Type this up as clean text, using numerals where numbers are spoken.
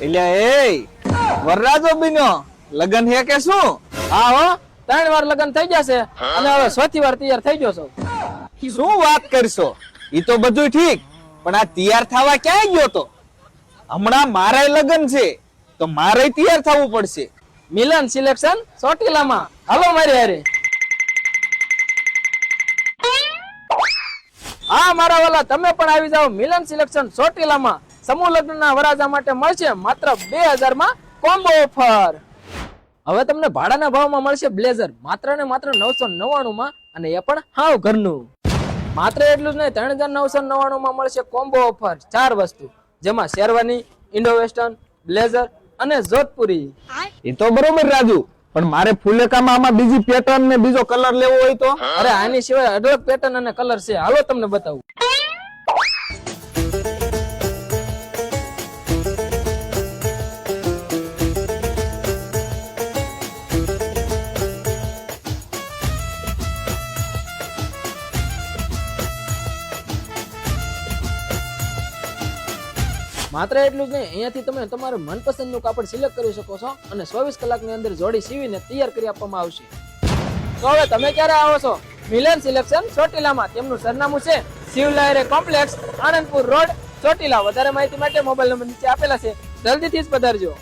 એટલે એ વરરાજો બીનો લગન હે કે શું? હા હો, 3 વાર લગ્ન થઈ જશે અને હવે 4થી વાર તૈયાર થઈ ગયો છો. શું વાત કરશો? ઈ તો બધું ઠીક, પણ આ તૈયાર થવા ક્યાં ગયો તો? હમણાં મારે લગન છે તો મારે તૈયાર થવું પડશે. મિલન સિલેક્શન ચોટીલામાં, હાલો મારી હારે. હા મારા વાલા, તમે પણ આવી જાઓ મિલન સિલેક્શન ચોટીલામાં. સમૂહ લગ્નના વરાજા માટે મળશે માત્ર 2000 માં કોમ્બો ઓફર. હવે તમને ભાડાના ભાવમાં મળશે બ્લેઝર માત્ર ને માત્ર 999 માં, અને એ પણ હાવ ઘરનું. માત્ર એટલું જ નહીં, 3999 માં મળશે કોમ્બો ઓફર 4 વસ્તુ, જેમાં શેરવાની, ઇન્ડો વેસ્ટર્ન, બ્લેઝર અને જોધપુરી. એ તો બરોબર રાજુ, પણ મારે ફુલેકામાં આમાં બીજી પેટર્ન ને બીજો કલર લેવો હોય તો? અરે આની સિવાય અઢળક પેટર્ન અને કલર છે, હાલો તમને બતાવું. માત્ર એટલું જ નહીં, અહીંયાથી તમે તમારું મનપસંદનું કાપડ સિલેક્ટ કરી શકો છો અને 24 કલાકની અંદર જોડી સીવીને તૈયાર કરી આપવામાં આવશે. તો હવે તમે ક્યારે આવો છો મિલન સિલેક્શન ચોટીલામાં? તેમનું સરનામું છે શિવલાયરે કોમ્પ્લેક્સ, આનંદપુર રોડ, ચોટીલા. વધારે માહિતી માટે મોબાઈલ નંબર નીચે આપેલા છે, જલ્દીથી જ પધારજો.